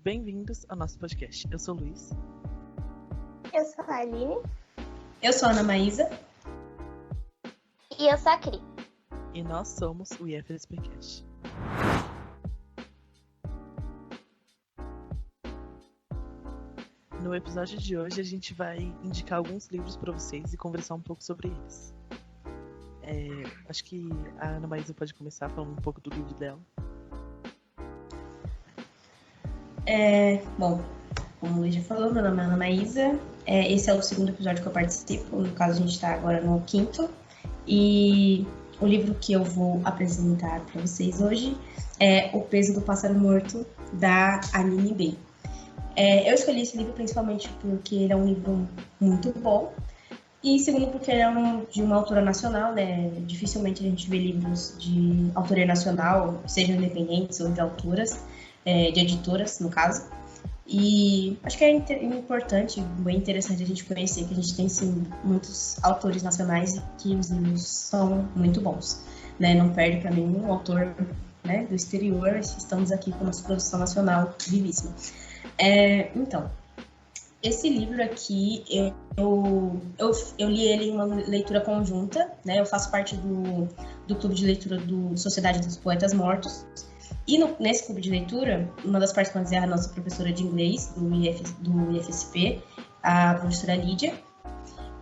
bem-vindos ao nosso podcast. Eu sou o Luiz. Eu sou a Aline. Eu sou a Ana Maísa. E eu sou a Cri. E nós somos o IFSPcast. No episódio de hoje a gente vai indicar alguns livros para vocês e conversar um pouco sobre eles. Acho que a Ana Maísa pode começar falando um pouco do livro dela. Bom, como o Luiz já falou, meu nome é Ana Maísa. Esse é o segundo episódio que eu participo. No caso, a gente está agora no quinto. E o livro que eu vou apresentar para vocês hoje é O Peso do Pássaro Morto, da Aline Bay. Eu escolhi esse livro principalmente porque ele é um livro muito bom. E segundo, porque ele é de uma autora nacional, né? Dificilmente a gente vê livros de autoria nacional, sejam independentes ou de autoras, de editoras, no caso. E acho que é importante, bem interessante a gente conhecer que a gente tem, sim, muitos autores nacionais e que os livros são muito bons, né? Não perde para nenhum autor, né, do exterior. Estamos aqui com a nossa produção nacional vivíssima. Então, esse livro aqui, eu li ele em uma leitura conjunta, né? Eu faço parte do clube de leitura do Sociedade dos Poetas Mortos. E nesse clube de leitura, uma das participantes é a nossa professora de inglês do IFSP, a professora Lídia.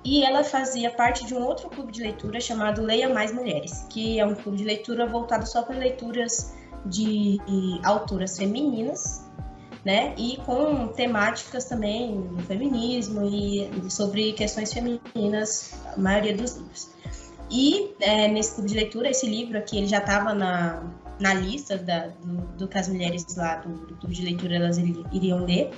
E ela fazia parte de um outro clube de leitura chamado Leia Mais Mulheres, que é um clube de leitura voltado só para leituras de autoras femininas, né? E com temáticas também do feminismo e sobre questões femininas, a maioria dos livros. E nesse clube de leitura, esse livro aqui, ele já estava na lista do que as mulheres lá do clube de leitura elas iriam ler.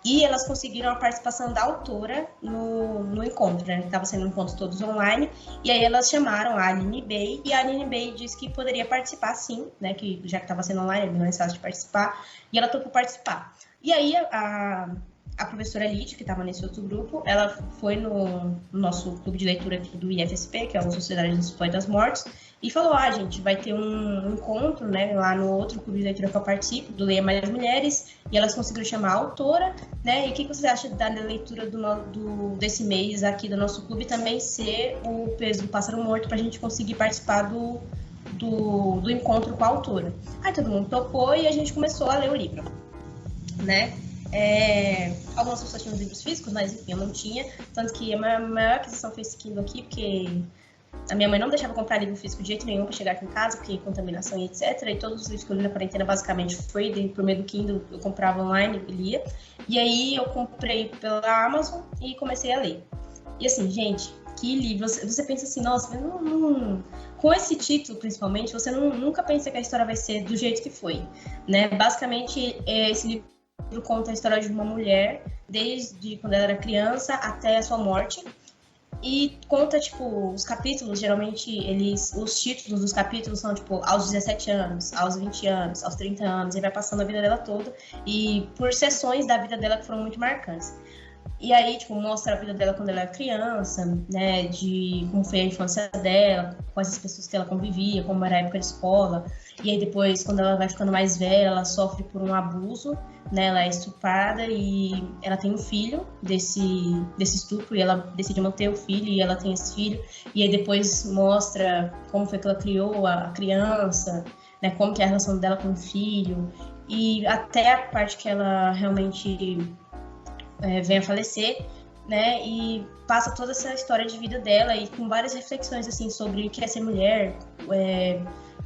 E elas conseguiram a participação da autora no encontro, né? Estava sendo um encontro todos online. E aí elas chamaram a Aline Bay. E a Aline Bay disse que poderia participar, sim, né? Que já que estava sendo online, é mais fácil de participar. E ela topou participar. E aí a professora Lídia, que estava nesse outro grupo, ela foi no nosso clube de leitura aqui do IFSP, que é a Sociedade dos Poetas Mortos, e falou, gente, vai ter um encontro, né, lá no outro clube de leitura que eu participo, do Leia Mais Mulheres, e elas conseguiram chamar a autora, né, e o que você acha da leitura desse mês aqui do nosso clube também ser O Peso do Pássaro Morto, para a gente conseguir participar do encontro com a autora. Aí todo mundo topou e a gente começou a ler o livro, né. Algumas pessoas tinham livros físicos, mas enfim, eu não tinha, tanto que a maior aquisição foi esse Kindle aqui, porque a minha mãe não deixava comprar livro físico de jeito nenhum para chegar aqui em casa, porque contaminação e etc. E todos os livros que eu li na quarentena basicamente foi por meio do Kindle, eu comprava online e lia. E aí eu comprei pela Amazon e comecei a ler. E assim, gente, que livro! Você pensa assim, nossa, com esse título principalmente, você nunca pensa que a história vai ser do jeito que foi, né? Basicamente, esse livro conta a história de uma mulher, desde quando ela era criança até a sua morte. E conta, os capítulos, geralmente, os títulos dos capítulos são, aos 17 anos, aos 20 anos, aos 30 anos, e vai passando a vida dela toda, e por sessões da vida dela que foram muito marcantes. E aí, mostra a vida dela quando ela era criança, né, de como foi a infância dela, quais as pessoas que ela convivia, como era a época de escola. E aí depois, quando ela vai ficando mais velha, ela sofre por um abuso, né, ela é estuprada e ela tem um filho desse estupro, e ela decide manter o filho, e ela tem esse filho. E aí depois mostra como foi que ela criou a criança, né, como que é a relação dela com o filho, e até a parte que ela realmente vem a falecer, né, e passa toda essa história de vida dela, e com várias reflexões, assim, sobre o que é ser mulher,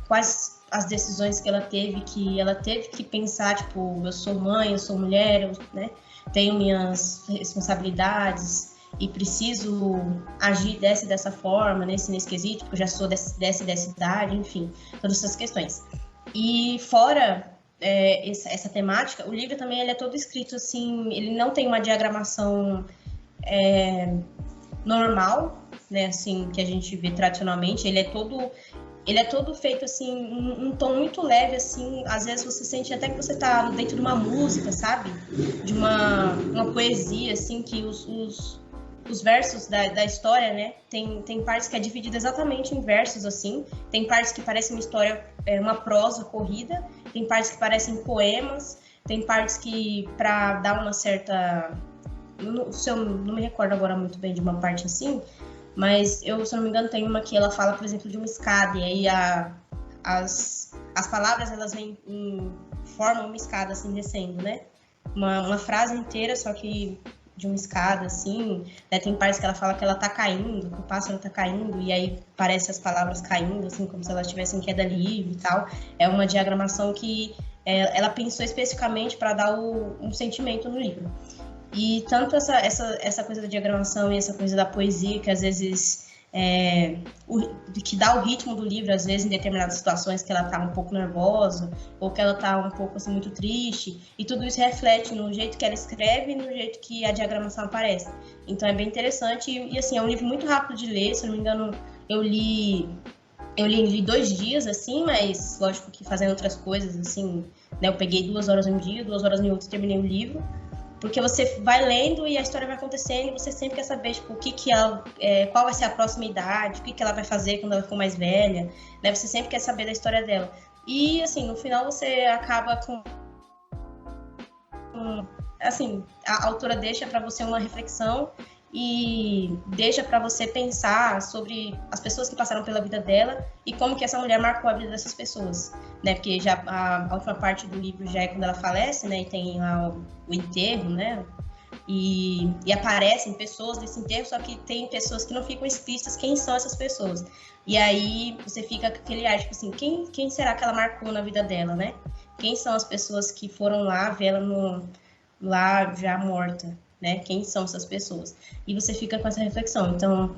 quais as decisões que ela teve que pensar, eu sou mãe, eu sou mulher, né, tenho minhas responsabilidades e preciso agir dessa forma, nesse quesito, porque eu já sou dessa idade, enfim, todas essas questões. E fora essa temática, o livro também ele é todo escrito assim, ele não tem uma diagramação normal, né, assim, que a gente vê tradicionalmente. Ele é todo feito assim, um tom muito leve, assim, às vezes você sente até que você tá dentro de uma música, sabe? De uma poesia, assim, que os versos da história, né? Tem partes que é dividida exatamente em versos, assim. Tem partes que parecem uma história, uma prosa corrida. Tem partes que parecem poemas. tem partes que, para dar uma certa... não me recordo agora muito bem de uma parte assim, mas se eu não me engano, tem uma que ela fala, por exemplo, de uma escada, e aí as palavras, elas vêm formam uma escada, assim, descendo, né? Uma frase inteira, só que de uma escada, assim, né? Tem partes que ela fala que ela tá caindo, que o pássaro tá caindo, e aí parece as palavras caindo, assim, como se elas estivessem em queda livre e tal. É uma diagramação que ela pensou especificamente para dar um sentimento no livro. E tanto essa coisa da diagramação e essa coisa da poesia, que às vezes que dá o ritmo do livro, às vezes em determinadas situações que ela tá um pouco nervosa, ou que ela tá um pouco assim, muito triste, e tudo isso reflete no jeito que ela escreve e no jeito que a diagramação aparece. Então é bem interessante, e assim, é um livro muito rápido de ler, se não me engano, eu li em 2 dias, assim, mas lógico que fazendo outras coisas, assim, né, eu peguei 2 horas em um dia, 2 horas em outro, terminei o livro. Porque você vai lendo e a história vai acontecendo e você sempre quer saber, tipo, qual vai ser a próxima idade, o que ela vai fazer quando ela for mais velha, né? Você sempre quer saber da história dela. E, assim, no final você acaba assim, a autora deixa para você uma reflexão e deixa para você pensar sobre as pessoas que passaram pela vida dela e como que essa mulher marcou a vida dessas pessoas, né? Porque já a última parte do livro já é quando ela falece, né? E tem lá o enterro, né? E aparecem pessoas desse enterro, só que tem pessoas que não ficam explícitas quem são essas pessoas. E aí você fica com aquele ar, tipo assim, quem será que ela marcou na vida dela, né? Quem são as pessoas que foram lá ver ela lá já morta, né? Quem são essas pessoas? E você fica com essa reflexão. Então,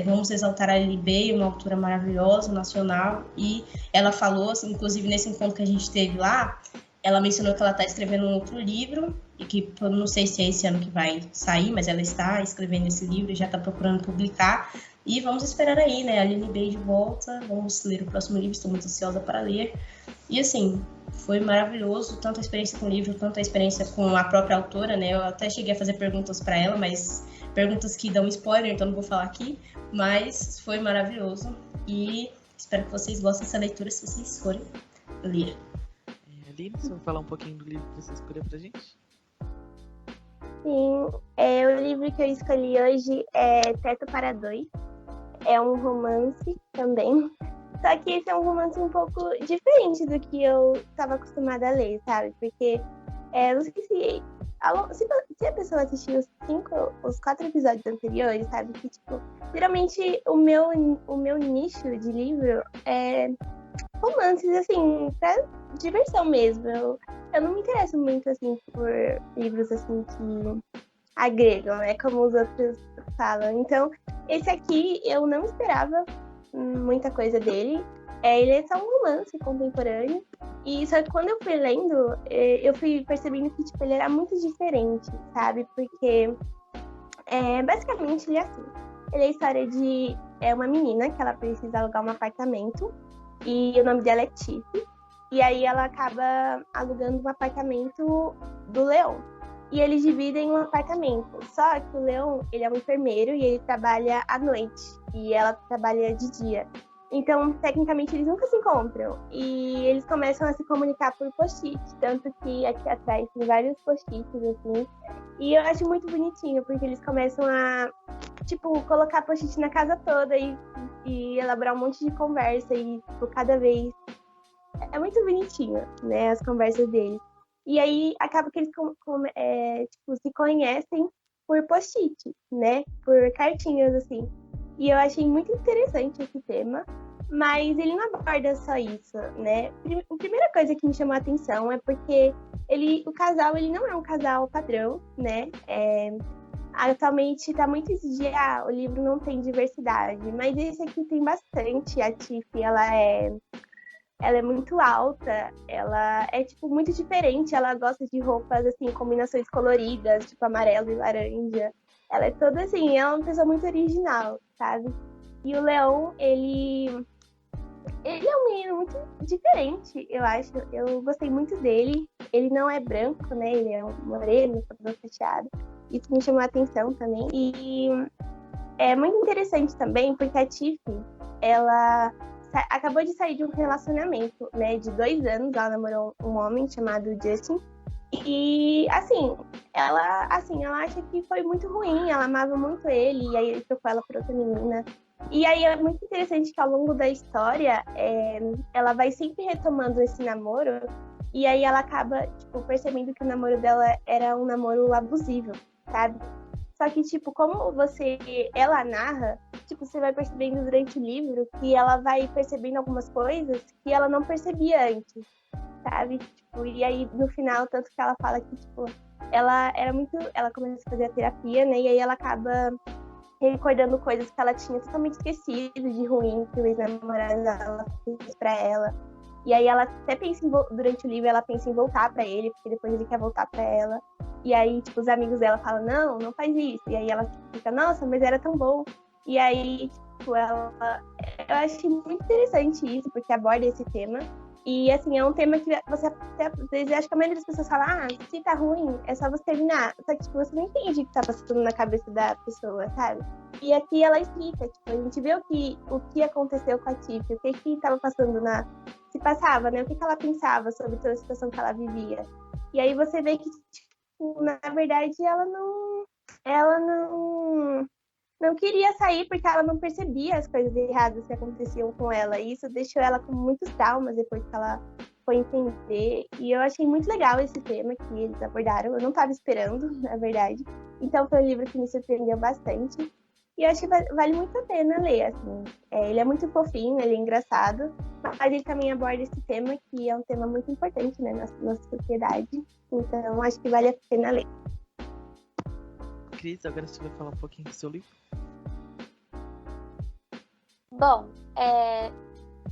vamos exaltar a Lili Bey, uma autora maravilhosa, nacional, e ela falou, assim, inclusive nesse encontro que a gente teve lá, ela mencionou que ela está escrevendo um outro livro, e que eu não sei se é esse ano que vai sair, mas ela está escrevendo esse livro e já está procurando publicar. E vamos esperar aí, né? A Lili Bey de volta, vamos ler o próximo livro, estou muito ansiosa para ler. E assim, foi maravilhoso, tanto a experiência com o livro, tanto a experiência com a própria autora, né? Eu até cheguei a fazer perguntas para ela, mas perguntas que dão spoiler, então não vou falar aqui. Mas foi maravilhoso e espero que vocês gostem dessa leitura se vocês forem ler. Aline, você vai falar um pouquinho do livro que você escolheu pra gente? Sim, o livro que eu escolhi hoje é Teto para Dois. É um romance também. Só que esse é um romance um pouco diferente do que eu estava acostumada a ler, sabe? Porque não sei se a pessoa assistiu os 4 episódios anteriores, sabe? Que, tipo, geralmente o meu nicho de livro é romances, assim, pra diversão mesmo. Eu não me interesso muito, assim, por livros, assim, que agregam, né? Como os outros falam. Então, esse aqui eu não esperava muita coisa dele. Ele é só um romance contemporâneo. E só que quando eu fui lendo, eu fui percebendo que, tipo, ele era muito diferente, sabe? Porque, basicamente, ele é assim. Ele é a história de uma menina que ela precisa alugar um apartamento. E o nome dela é Tiff. E aí ela acaba alugando um apartamento do Leon. E eles dividem um apartamento. Só que o Leon, ele é um enfermeiro e ele trabalha à noite. E ela trabalha de dia. Então, tecnicamente, eles nunca se encontram. E eles começam a se comunicar por post-it. Tanto que aqui atrás tem vários post-its, assim. E eu acho muito bonitinho, porque eles começam a, tipo, colocar post-it na casa toda e elaborar um monte de conversa. E, tipo, cada vez... É muito bonitinho, né, as conversas deles. E aí, acaba que eles tipo, se conhecem por post-it, né? Por cartinhas, assim. E eu achei muito interessante esse tema, mas ele não aborda só isso, né? A primeira coisa que me chamou a atenção é porque o casal, ele não é um casal padrão, né? Atualmente está muito esse dia, o livro não tem diversidade, mas esse aqui tem bastante. A Tiff, ela é muito alta, ela é, tipo, muito diferente, ela gosta de roupas, assim, combinações coloridas, tipo amarelo e laranja. Ela é toda assim, é uma pessoa muito original, sabe? E o Leon, ele é um menino muito diferente, eu acho. Eu gostei muito dele. Ele não é branco, né? Ele é um moreno, cabelo fechado. Isso me chamou a atenção também. E é muito interessante também, porque a Tiff, ela acabou de sair de um relacionamento, né, de 2 anos. Ela namorou um homem chamado Justin. E, ela acha que foi muito ruim, ela amava muito ele, e aí ele trocou ela por outra menina. E aí é muito interessante que ao longo da história, ela vai sempre retomando esse namoro, e aí ela acaba, percebendo que o namoro dela era um namoro abusivo, sabe? Só que, como ela narra, você vai percebendo durante o livro que ela vai percebendo algumas coisas que ela não percebia antes, sabe? E aí, no final, tanto que ela fala que, ela começa a fazer a terapia, né? E aí ela acaba recordando coisas que ela tinha totalmente esquecido de ruim que o ex-namorado dela fez pra ela. E aí ela até pensa durante o livro, ela pensa em voltar pra ele, porque depois ele quer voltar pra ela. E aí, os amigos dela falam, não faz isso. E aí ela fica, nossa, mas era tão bom. E aí, eu achei muito interessante isso, porque aborda esse tema. E, é um tema que você até, às vezes, acho que a maioria das pessoas fala, se tá ruim, é só você terminar. Só que, você não entende o que tá passando na cabeça da pessoa, sabe? E aqui ela explica, a gente vê o que aconteceu com a Tiff, o que tava passando se passava, né? O que ela pensava sobre toda a situação que ela vivia. E aí você vê que, na verdade, ela não queria sair porque ela não percebia as coisas erradas que aconteciam com ela. E isso deixou ela com muitos traumas depois que ela foi entender. E eu achei muito legal esse tema que eles abordaram. Eu não estava esperando, na verdade. Então foi um livro que me surpreendeu bastante. E eu acho que vale muito a pena ler, ele é muito fofinho, ele é engraçado, mas ele também aborda esse tema que é um tema muito importante, né, na nossa sociedade. Então acho que vale a pena ler. Cris, agora você vai falar um pouquinho do seu livro? Bom,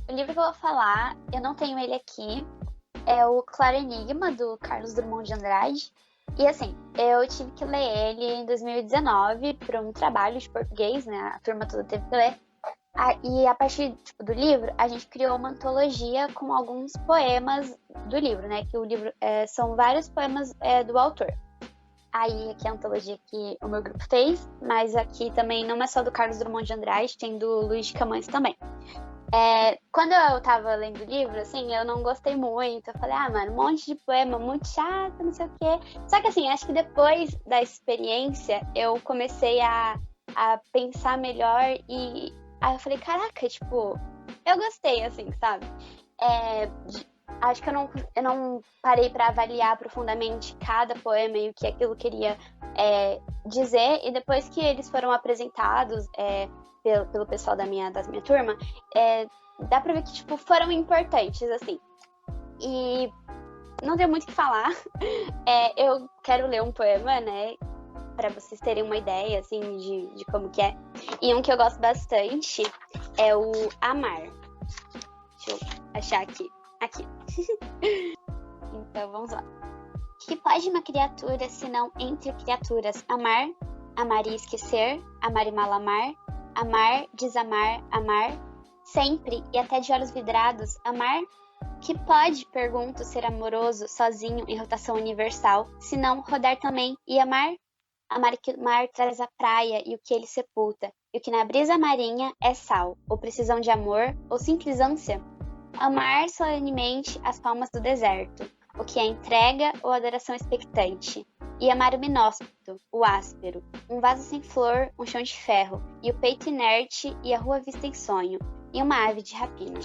o livro que eu vou falar, eu não tenho ele aqui, é o Claro Enigma, do Carlos Drummond de Andrade. E eu tive que ler ele em 2019 para um trabalho de português, né? A turma toda teve que ler. E a partir do livro, a gente criou uma antologia com alguns poemas do livro, né? Que o livro são vários poemas do autor. Aí aqui é a antologia que o meu grupo fez, mas aqui também não é só do Carlos Drummond de Andrade, tem do Luiz de Camões também. Quando eu tava lendo o livro, eu não gostei muito. Eu falei, mano, um monte de poema muito chato, não sei o quê. Só que acho que depois da experiência, eu comecei a pensar melhor e aí eu falei, caraca, eu gostei, sabe? Acho que eu não parei para avaliar profundamente cada poema e o que aquilo queria dizer. E depois que eles foram apresentados pelo pessoal da minha turma, dá pra ver que foram importantes, E não tem muito o que falar. Eu quero ler um poema, né? Pra vocês terem uma ideia, de como que é. E um que eu gosto bastante é o Amar. Deixa eu achar aqui. Então, vamos lá. Que pode uma criatura, senão entre criaturas, amar, amar e esquecer, amar e mal amar, desamar, amar, sempre e até de olhos vidrados, amar? Que pode, pergunto, ser amoroso, sozinho, em rotação universal, senão rodar também e amar? Amar que o mar traz a praia e o que ele sepulta, e o que na brisa marinha é sal, ou precisão de amor, ou simples ânsia. Amar solenemente as palmas do deserto, o que é entrega ou adoração expectante. E amar o inóspito, o áspero, um vaso sem flor, um chão de ferro, e o peito inerte e a rua vista em sonho, e uma ave de rapina.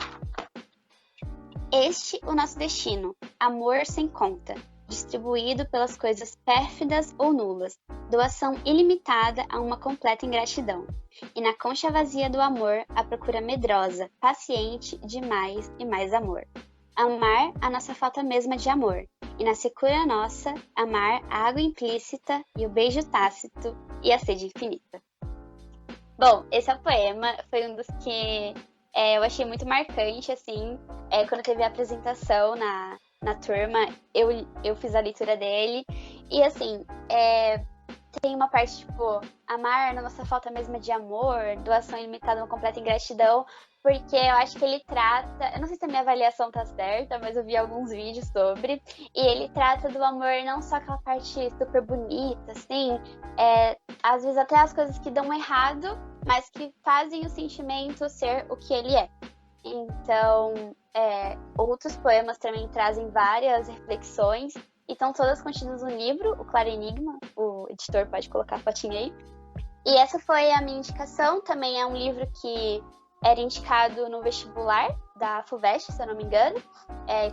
Este o nosso destino, amor sem conta, distribuído pelas coisas pérfidas ou nulas, doação ilimitada a uma completa ingratidão. E na concha vazia do amor, a procura medrosa, paciente de mais e mais amor. Amar a nossa falta mesma de amor, e na secura nossa, amar a água implícita e o beijo tácito e a sede infinita. Bom, esse é o poema, foi um dos que eu achei muito marcante, quando teve a apresentação na turma, eu fiz a leitura dele, e tem uma parte, amar na nossa falta mesma de amor, doação ilimitada, uma completa ingratidão, porque eu acho que ele trata, eu não sei se a minha avaliação tá certa, mas eu vi alguns vídeos sobre, e ele trata do amor não só aquela parte super bonita, às vezes até as coisas que dão errado, mas que fazem o sentimento ser o que ele é. Então, outros poemas também trazem várias reflexões e estão todas contidas no livro, o Claro Enigma. O editor pode colocar a fotinha aí. E essa foi a minha indicação. Também é um livro que era indicado no vestibular da FUVEST, se eu não me engano.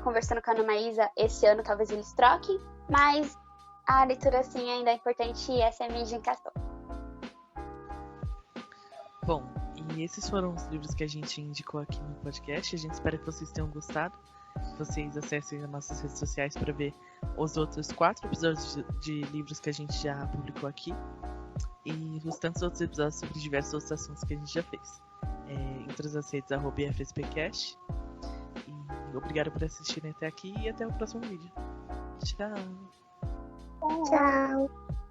Conversando com a Ana Maísa, esse ano talvez eles troquem, mas a leitura assim ainda é importante e essa é a minha indicação. Bom, e esses foram os livros que a gente indicou aqui no podcast. A gente espera que vocês tenham gostado. Vocês acessem as nossas redes sociais para ver os outros 4 episódios de livros que a gente já publicou aqui. E os tantos outros episódios sobre diversos outros assuntos que a gente já fez. Entre as redes @FSPcast. E obrigado por assistirem até aqui e até o próximo vídeo. Tchau! Tchau!